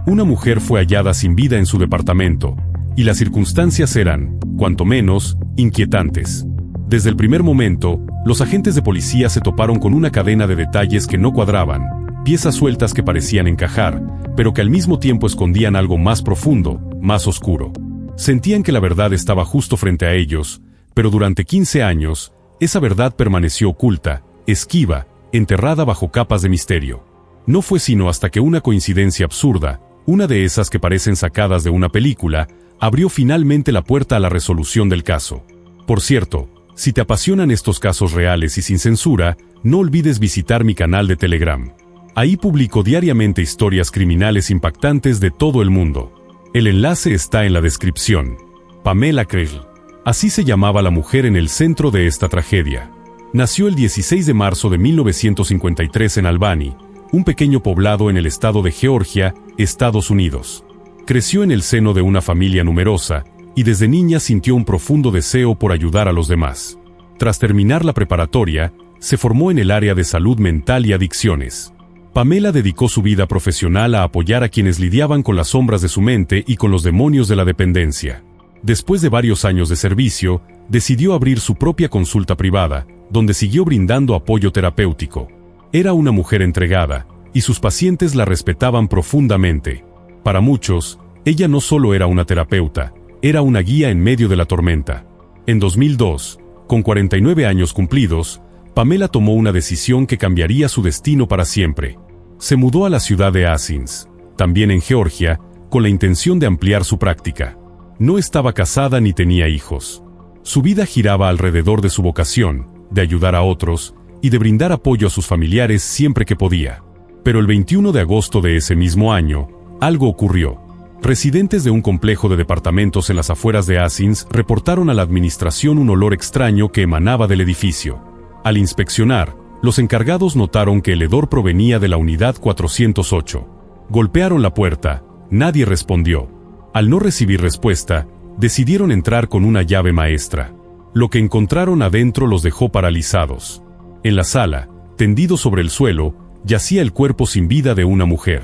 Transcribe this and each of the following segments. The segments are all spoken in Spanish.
Una mujer fue hallada sin vida en su departamento, y las circunstancias eran, cuanto menos, inquietantes. Desde el primer momento, los agentes de policía se toparon con una cadena de detalles que no cuadraban, piezas sueltas que parecían encajar, pero que al mismo tiempo escondían algo más profundo, más oscuro. Sentían que la verdad estaba justo frente a ellos, pero durante 15 años, esa verdad permaneció oculta, esquiva, enterrada bajo capas de misterio. No fue sino hasta que una coincidencia absurda, una de esas que parecen sacadas de una película, abrió finalmente la puerta a la resolución del caso. Por cierto, si te apasionan estos casos reales y sin censura, no olvides visitar mi canal de Telegram. Ahí publico diariamente historias criminales impactantes de todo el mundo. El enlace está en la descripción. Pamela Kreisler. Así se llamaba la mujer en el centro de esta tragedia. Nació el 16 de marzo de 1953 en Albany, un pequeño poblado en el estado de Georgia, Estados Unidos. Creció en el seno de una familia numerosa, y desde niña sintió un profundo deseo por ayudar a los demás. Tras terminar la preparatoria, se formó en el área de salud mental y adicciones. Pamela dedicó su vida profesional a apoyar a quienes lidiaban con las sombras de su mente y con los demonios de la dependencia. Después de varios años de servicio, decidió abrir su propia consulta privada, donde siguió brindando apoyo terapéutico. Era una mujer entregada, y sus pacientes la respetaban profundamente. Para muchos, ella no solo era una terapeuta, era una guía en medio de la tormenta. En 2002, con 49 años cumplidos, Pamela tomó una decisión que cambiaría su destino para siempre. Se mudó a la ciudad de Athens, también en Georgia, con la intención de ampliar su práctica. No estaba casada ni tenía hijos. Su vida giraba alrededor de su vocación, de ayudar a otros, y de brindar apoyo a sus familiares siempre que podía. Pero el 21 de agosto de ese mismo año, algo ocurrió. Residentes de un complejo de departamentos en las afueras de Athens reportaron a la administración un olor extraño que emanaba del edificio. Al inspeccionar, los encargados notaron que el hedor provenía de la unidad 408. Golpearon la puerta, nadie respondió. Al no recibir respuesta, decidieron entrar con una llave maestra. Lo que encontraron adentro los dejó paralizados. En la sala, tendido sobre el suelo, yacía el cuerpo sin vida de una mujer.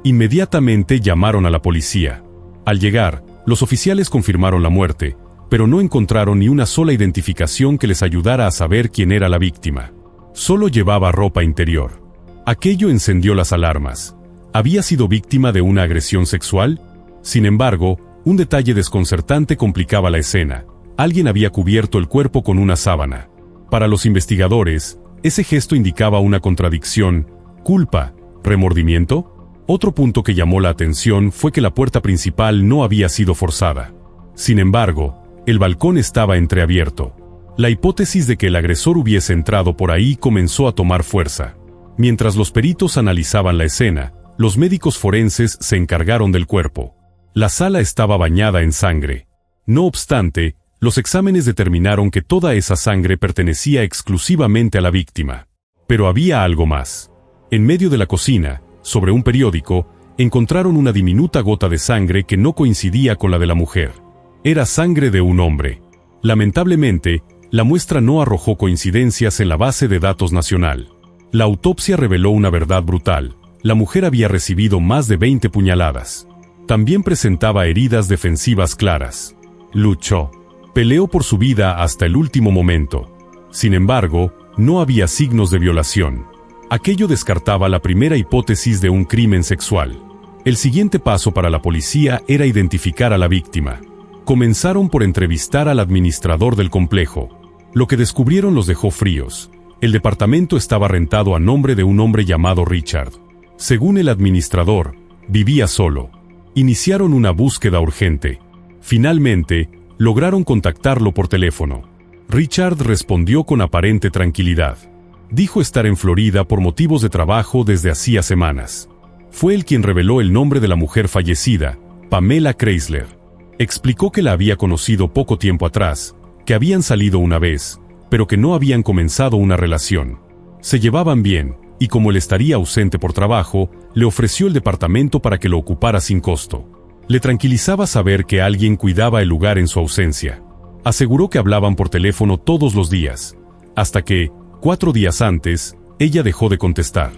Inmediatamente llamaron a la policía. Al llegar, los oficiales confirmaron la muerte, pero no encontraron ni una sola identificación que les ayudara a saber quién era la víctima. Solo llevaba ropa interior. Aquello encendió las alarmas. ¿Había sido víctima de una agresión sexual? Sin embargo, un detalle desconcertante complicaba la escena. Alguien había cubierto el cuerpo con una sábana. Para los investigadores, ese gesto indicaba una contradicción. ¿Culpa? ¿Remordimiento? Otro punto que llamó la atención fue que la puerta principal no había sido forzada. Sin embargo, el balcón estaba entreabierto. La hipótesis de que el agresor hubiese entrado por ahí comenzó a tomar fuerza. Mientras los peritos analizaban la escena, los médicos forenses se encargaron del cuerpo. La sala estaba bañada en sangre. No obstante, los exámenes determinaron que toda esa sangre pertenecía exclusivamente a la víctima. Pero había algo más. En medio de la cocina, sobre un periódico, encontraron una diminuta gota de sangre que no coincidía con la de la mujer. Era sangre de un hombre. Lamentablemente, la muestra no arrojó coincidencias en la base de datos nacional. La autopsia reveló una verdad brutal. La mujer había recibido más de 20 puñaladas. También presentaba heridas defensivas claras. Luchó. Peleó por su vida hasta el último momento. Sin embargo, no había signos de violación. Aquello descartaba la primera hipótesis de un crimen sexual. El siguiente paso para la policía era identificar a la víctima. Comenzaron por entrevistar al administrador del complejo. Lo que descubrieron los dejó fríos. El departamento estaba rentado a nombre de un hombre llamado Richard. Según el administrador, vivía solo. Iniciaron una búsqueda urgente. Finalmente, lograron contactarlo por teléfono. Richard respondió con aparente tranquilidad. Dijo estar en Florida por motivos de trabajo desde hacía semanas. Fue él quien reveló el nombre de la mujer fallecida, Pamela Kreisler. Explicó que la había conocido poco tiempo atrás, que habían salido una vez, pero que no habían comenzado una relación. Se llevaban bien, y como él estaría ausente por trabajo, le ofreció el departamento para que lo ocupara sin costo. Le tranquilizaba saber que alguien cuidaba el lugar en su ausencia. Aseguró que hablaban por teléfono todos los días, hasta que, 4 días antes, ella dejó de contestar.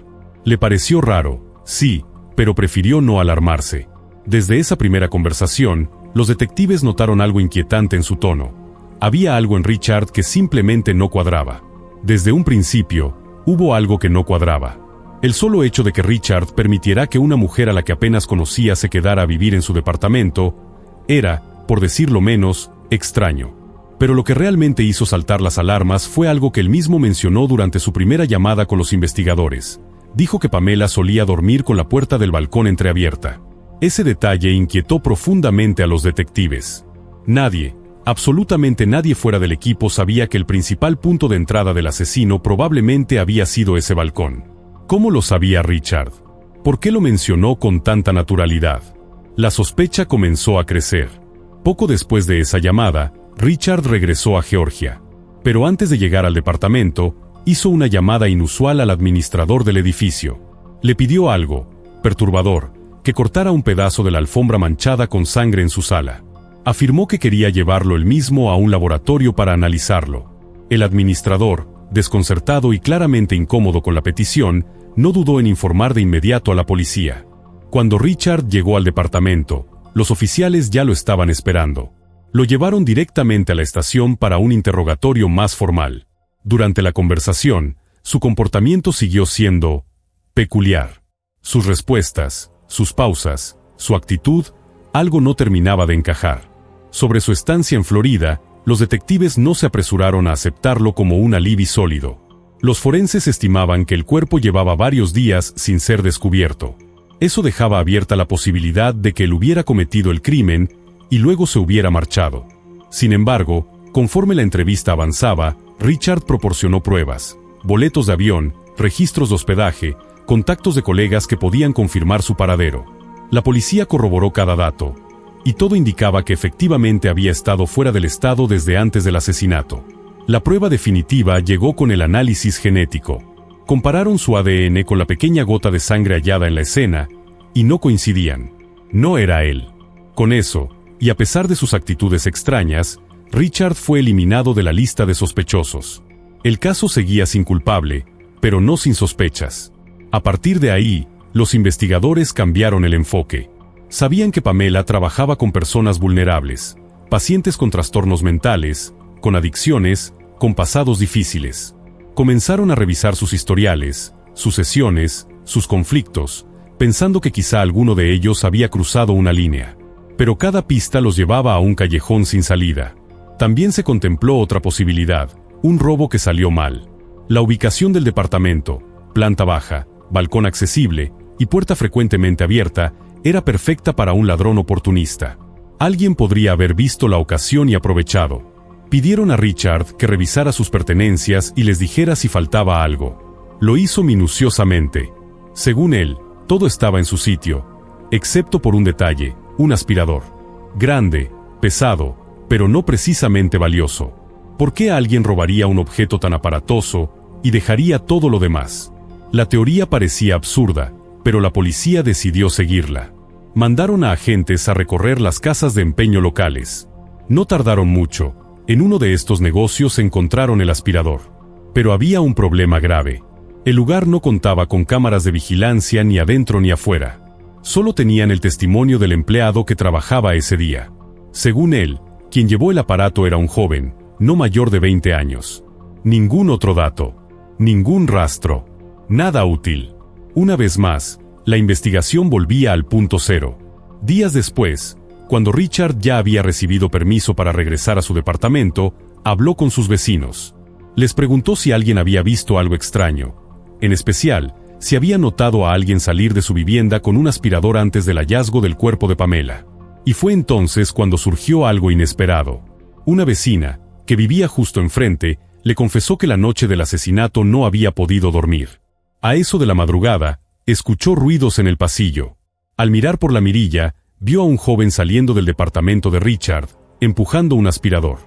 Le pareció raro, sí, pero prefirió no alarmarse. Desde esa primera conversación, los detectives notaron algo inquietante en su tono. Había algo en Richard que simplemente no cuadraba. Desde un principio, hubo algo que no cuadraba. El solo hecho de que Richard permitiera que una mujer a la que apenas conocía se quedara a vivir en su departamento era, por decirlo menos, extraño. Pero lo que realmente hizo saltar las alarmas fue algo que él mismo mencionó durante su primera llamada con los investigadores. Dijo que Pamela solía dormir con la puerta del balcón entreabierta. Ese detalle inquietó profundamente a los detectives. Nadie, absolutamente nadie fuera del equipo sabía que el principal punto de entrada del asesino probablemente había sido ese balcón. ¿Cómo lo sabía Richard? ¿Por qué lo mencionó con tanta naturalidad? La sospecha comenzó a crecer. Poco después de esa llamada, Richard regresó a Georgia. Pero antes de llegar al departamento, hizo una llamada inusual al administrador del edificio. Le pidió algo, perturbador, que cortara un pedazo de la alfombra manchada con sangre en su sala. Afirmó que quería llevarlo él mismo a un laboratorio para analizarlo. El administrador, desconcertado y claramente incómodo con la petición, no dudó en informar de inmediato a la policía. Cuando Richard llegó al departamento, los oficiales ya lo estaban esperando. Lo llevaron directamente a la estación para un interrogatorio más formal. Durante la conversación, su comportamiento siguió siendo peculiar. Sus respuestas, sus pausas, su actitud, algo no terminaba de encajar. Sobre su estancia en Florida, los detectives no se apresuraron a aceptarlo como un alibi sólido. Los forenses estimaban que el cuerpo llevaba varios días sin ser descubierto. Eso dejaba abierta la posibilidad de que él hubiera cometido el crimen y luego se hubiera marchado. Sin embargo, conforme la entrevista avanzaba, Richard proporcionó pruebas, boletos de avión, registros de hospedaje, contactos de colegas que podían confirmar su paradero. La policía corroboró cada dato, y todo indicaba que efectivamente había estado fuera del estado desde antes del asesinato. La prueba definitiva llegó con el análisis genético. Compararon su ADN con la pequeña gota de sangre hallada en la escena, y no coincidían. No era él. Con eso, y a pesar de sus actitudes extrañas, Richard fue eliminado de la lista de sospechosos. El caso seguía sin culpable, pero no sin sospechas. A partir de ahí, los investigadores cambiaron el enfoque. Sabían que Pamela trabajaba con personas vulnerables, pacientes con trastornos mentales, con adicciones, con pasados difíciles. Comenzaron a revisar sus historiales, sus sesiones, sus conflictos, pensando que quizá alguno de ellos había cruzado una línea. Pero cada pista los llevaba a un callejón sin salida. También se contempló otra posibilidad, un robo que salió mal. La ubicación del departamento, planta baja, balcón accesible y puerta frecuentemente abierta, era perfecta para un ladrón oportunista. Alguien podría haber visto la ocasión y aprovechado. Pidieron a Richard que revisara sus pertenencias y les dijera si faltaba algo. Lo hizo minuciosamente. Según él, todo estaba en su sitio, excepto por un detalle, un aspirador. Grande, pesado, pero no precisamente valioso. ¿Por qué alguien robaría un objeto tan aparatoso y dejaría todo lo demás? La teoría parecía absurda, pero la policía decidió seguirla. Mandaron a agentes a recorrer las casas de empeño locales. No tardaron mucho. En uno de estos negocios encontraron el aspirador. Pero había un problema grave. El lugar no contaba con cámaras de vigilancia ni adentro ni afuera. Solo tenían el testimonio del empleado que trabajaba ese día. Según él, quien llevó el aparato era un joven, no mayor de 20 años. Ningún otro dato. Ningún rastro. Nada útil. Una vez más, la investigación volvía al punto cero. Días después, cuando Richard ya había recibido permiso para regresar a su departamento, habló con sus vecinos. Les preguntó si alguien había visto algo extraño. En especial, si había notado a alguien salir de su vivienda con un aspirador antes del hallazgo del cuerpo de Pamela. Y fue entonces cuando surgió algo inesperado. Una vecina, que vivía justo enfrente, le confesó que la noche del asesinato no había podido dormir. A eso de la madrugada, escuchó ruidos en el pasillo. Al mirar por la mirilla, vio a un joven saliendo del departamento de Richard, empujando un aspirador.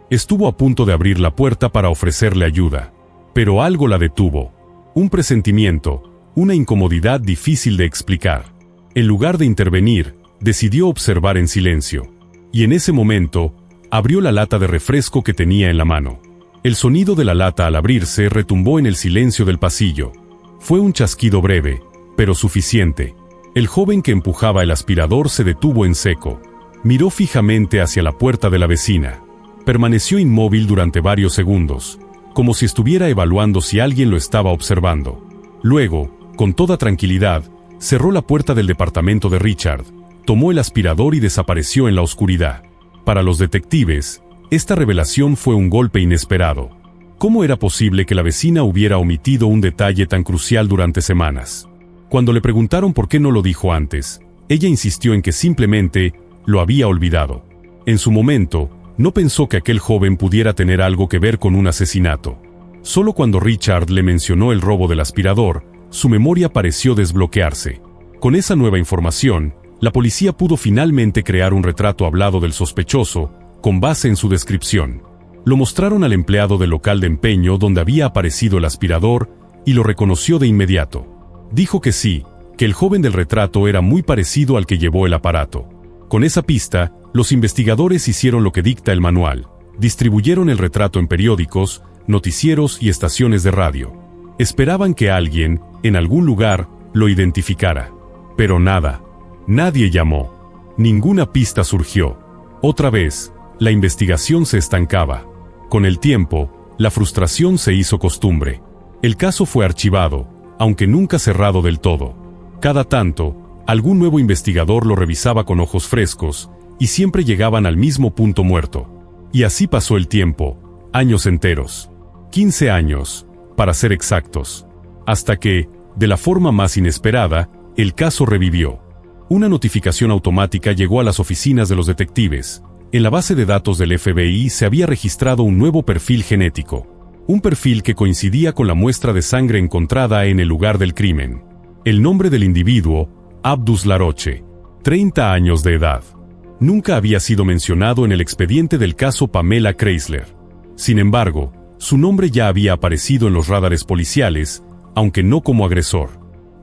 Estuvo a punto de abrir la puerta para ofrecerle ayuda. Pero algo la detuvo. Un presentimiento, una incomodidad difícil de explicar. En lugar de intervenir, decidió observar en silencio. Y en ese momento, abrió la lata de refresco que tenía en la mano. El sonido de la lata al abrirse retumbó en el silencio del pasillo. Fue un chasquido breve, pero suficiente. El joven que empujaba el aspirador se detuvo en seco. Miró fijamente hacia la puerta de la vecina. Permaneció inmóvil durante varios segundos, como si estuviera evaluando si alguien lo estaba observando. Luego, con toda tranquilidad, cerró la puerta del departamento de Richard, tomó el aspirador y desapareció en la oscuridad. Para los detectives, esta revelación fue un golpe inesperado. ¿Cómo era posible que la vecina hubiera omitido un detalle tan crucial durante semanas? Cuando le preguntaron por qué no lo dijo antes, ella insistió en que simplemente lo había olvidado. En su momento, no pensó que aquel joven pudiera tener algo que ver con un asesinato. Solo cuando Richard le mencionó el robo del aspirador, su memoria pareció desbloquearse. Con esa nueva información, la policía pudo finalmente crear un retrato hablado del sospechoso, con base en su descripción. Lo mostraron al empleado del local de empeño donde había aparecido el aspirador, y lo reconoció de inmediato. Dijo que sí, que el joven del retrato era muy parecido al que llevó el aparato. Con esa pista, los investigadores hicieron lo que dicta el manual. Distribuyeron el retrato en periódicos, noticieros y estaciones de radio. Esperaban que alguien, en algún lugar, lo identificara. Pero nada. Nadie llamó. Ninguna pista surgió. Otra vez, la investigación se estancaba. Con el tiempo, la frustración se hizo costumbre. El caso fue archivado, aunque nunca cerrado del todo. Cada tanto, algún nuevo investigador lo revisaba con ojos frescos, y siempre llegaban al mismo punto muerto. Y así pasó el tiempo, años enteros. 15 años, para ser exactos. Hasta que, de la forma más inesperada, el caso revivió. Una notificación automática llegó a las oficinas de los detectives. En la base de datos del FBI se había registrado un nuevo perfil genético. Un perfil que coincidía con la muestra de sangre encontrada en el lugar del crimen. El nombre del individuo, Abdus Laroche, 30 años de edad. Nunca había sido mencionado en el expediente del caso Pamela Chrysler. Sin embargo, su nombre ya había aparecido en los radares policiales, aunque no como agresor.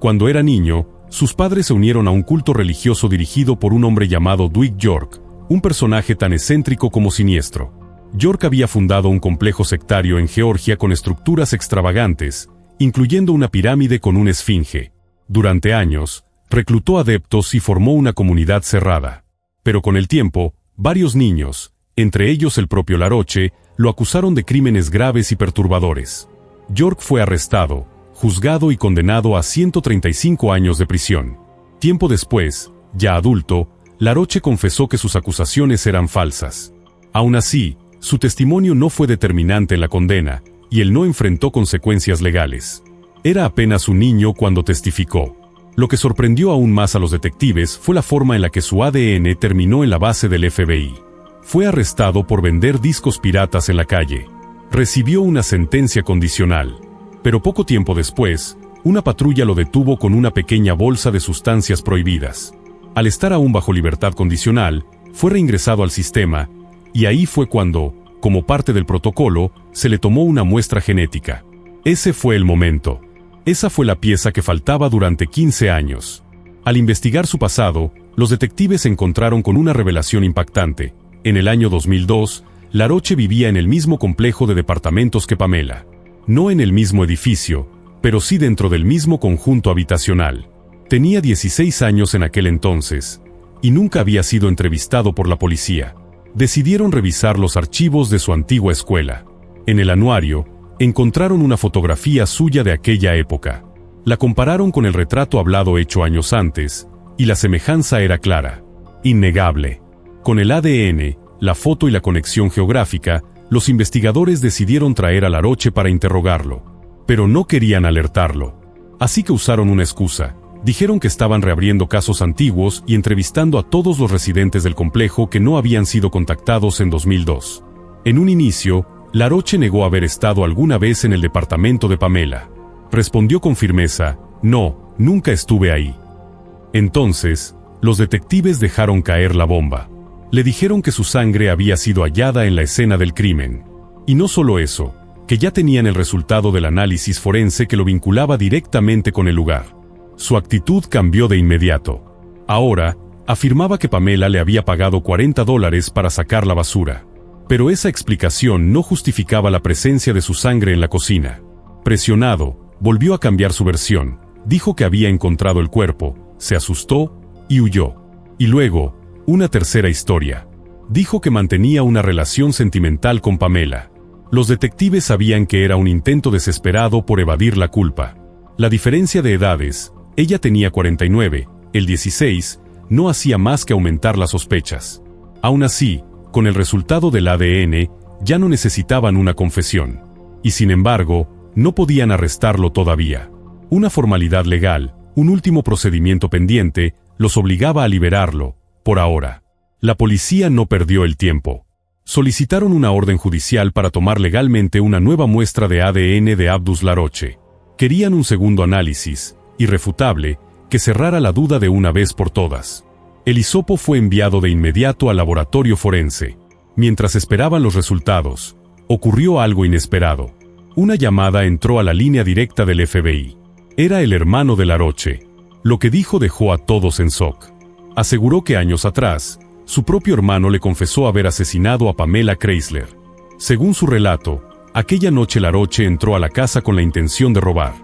Cuando era niño, sus padres se unieron a un culto religioso dirigido por un hombre llamado Dwight York, un personaje tan excéntrico como siniestro. York había fundado un complejo sectario en Georgia con estructuras extravagantes, incluyendo una pirámide con una esfinge. Durante años, reclutó adeptos y formó una comunidad cerrada. Pero con el tiempo, varios niños, entre ellos el propio Laroche, lo acusaron de crímenes graves y perturbadores. York fue arrestado, juzgado y condenado a 135 años de prisión. Tiempo después, ya adulto, Laroche confesó que sus acusaciones eran falsas. Aún así, su testimonio no fue determinante en la condena, y él no enfrentó consecuencias legales. Era apenas un niño cuando testificó. Lo que sorprendió aún más a los detectives fue la forma en la que su ADN terminó en la base del FBI. Fue arrestado por vender discos piratas en la calle. Recibió una sentencia condicional. Pero poco tiempo después, una patrulla lo detuvo con una pequeña bolsa de sustancias prohibidas. Al estar aún bajo libertad condicional, fue reingresado al sistema, y ahí fue cuando, como parte del protocolo, se le tomó una muestra genética. Ese fue el momento. Esa fue la pieza que faltaba durante 15 años. Al investigar su pasado, los detectives se encontraron con una revelación impactante. En el año 2002, Laroche vivía en el mismo complejo de departamentos que Pamela. No en el mismo edificio, pero sí dentro del mismo conjunto habitacional. Tenía 16 años en aquel entonces, y nunca había sido entrevistado por la policía. Decidieron revisar los archivos de su antigua escuela. En el anuario, encontraron una fotografía suya de aquella época. La compararon con el retrato hablado hecho años antes, y la semejanza era clara, innegable. Con el ADN, la foto y la conexión geográfica, los investigadores decidieron traer a Laroche para interrogarlo. Pero no querían alertarlo. Así que usaron una excusa. Dijeron que estaban reabriendo casos antiguos y entrevistando a todos los residentes del complejo que no habían sido contactados en 2002. En un inicio, Laroche negó haber estado alguna vez en el departamento de Pamela. Respondió con firmeza, no, nunca estuve ahí. Entonces, los detectives dejaron caer la bomba. Le dijeron que su sangre había sido hallada en la escena del crimen. Y no solo eso, que ya tenían el resultado del análisis forense que lo vinculaba directamente con el lugar. Su actitud cambió de inmediato. Ahora, afirmaba que Pamela le había pagado $40 para sacar la basura. Pero esa explicación no justificaba la presencia de su sangre en la cocina. Presionado, volvió a cambiar su versión. Dijo que había encontrado el cuerpo, se asustó y huyó. Y luego, una tercera historia. Dijo que mantenía una relación sentimental con Pamela. Los detectives sabían que era un intento desesperado por evadir la culpa. La diferencia de edades, ella tenía 49, él 16, no hacía más que aumentar las sospechas. Aún así, con el resultado del ADN, ya no necesitaban una confesión. Y sin embargo, no podían arrestarlo todavía. Una formalidad legal, un último procedimiento pendiente, los obligaba a liberarlo, por ahora. La policía no perdió el tiempo. Solicitaron una orden judicial para tomar legalmente una nueva muestra de ADN de Abdus Laroche. Querían un segundo análisis, irrefutable, que cerrara la duda de una vez por todas. El hisopo fue enviado de inmediato al laboratorio forense. Mientras esperaban los resultados, ocurrió algo inesperado. Una llamada entró a la línea directa del FBI. Era el hermano de Laroche. Lo que dijo dejó a todos en shock. Aseguró que años atrás, su propio hermano le confesó haber asesinado a Pamela Chrysler. Según su relato, aquella noche Laroche entró a la casa con la intención de robar.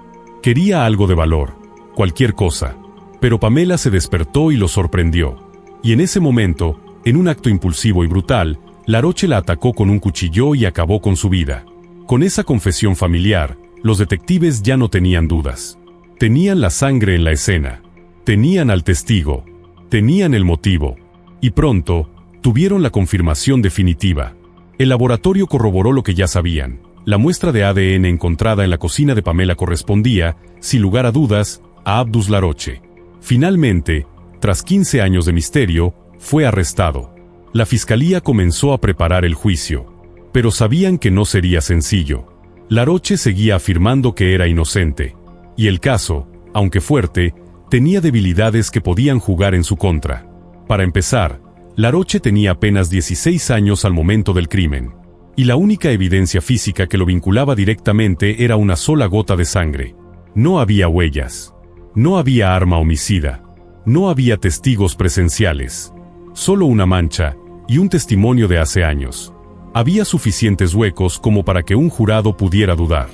Quería algo de valor, cualquier cosa. Pero Pamela se despertó y lo sorprendió. Y en ese momento, en un acto impulsivo y brutal, Laroche la atacó con un cuchillo y acabó con su vida. Con esa confesión familiar, los detectives ya no tenían dudas. Tenían la sangre en la escena. Tenían al testigo. Tenían el motivo. Y pronto, tuvieron la confirmación definitiva. El laboratorio corroboró lo que ya sabían. La muestra de ADN encontrada en la cocina de Pamela correspondía, sin lugar a dudas, a Abdus Laroche. Finalmente, tras 15 años de misterio, fue arrestado. La fiscalía comenzó a preparar el juicio. Pero sabían que no sería sencillo. Laroche seguía afirmando que era inocente. Y el caso, aunque fuerte, tenía debilidades que podían jugar en su contra. Para empezar, Laroche tenía apenas 16 años al momento del crimen. Y la única evidencia física que lo vinculaba directamente era una sola gota de sangre. No había huellas. No había arma homicida. No había testigos presenciales. Solo una mancha y un testimonio de hace años. Había suficientes huecos como para que un jurado pudiera dudar.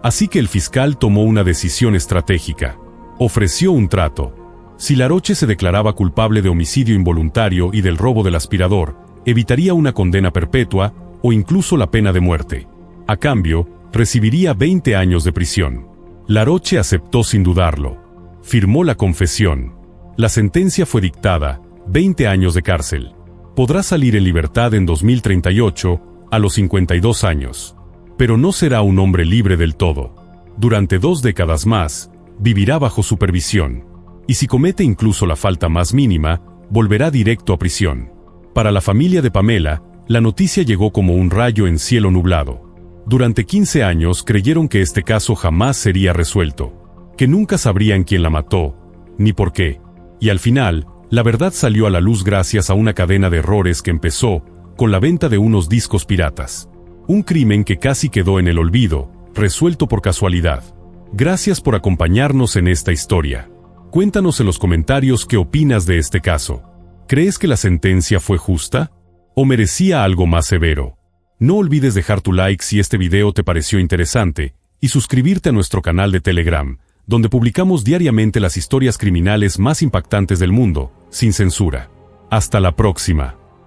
Así que el fiscal tomó una decisión estratégica. Ofreció un trato. Si Laroche se declaraba culpable de homicidio involuntario y del robo del aspirador, evitaría una condena perpetua o incluso la pena de muerte. A cambio, recibiría 20 años de prisión. Laroche aceptó sin dudarlo. Firmó la confesión. La sentencia fue dictada, 20 años de cárcel. Podrá salir en libertad en 2038, a los 52 años. Pero no será un hombre libre del todo. Durante 2 décadas más, vivirá bajo supervisión. Y si comete incluso la falta más mínima, volverá directo a prisión. Para la familia de Pamela, la noticia llegó como un rayo en cielo nublado. Durante 15 años creyeron que este caso jamás sería resuelto, que nunca sabrían quién la mató, ni por qué. Y al final, la verdad salió a la luz gracias a una cadena de errores que empezó con la venta de unos discos piratas. Un crimen que casi quedó en el olvido, resuelto por casualidad. Gracias por acompañarnos en esta historia. Cuéntanos en los comentarios qué opinas de este caso. ¿Crees que la sentencia fue justa? ¿O merecía algo más severo? No olvides dejar tu like si este video te pareció interesante, y suscribirte a nuestro canal de Telegram, donde publicamos diariamente las historias criminales más impactantes del mundo, sin censura. Hasta la próxima.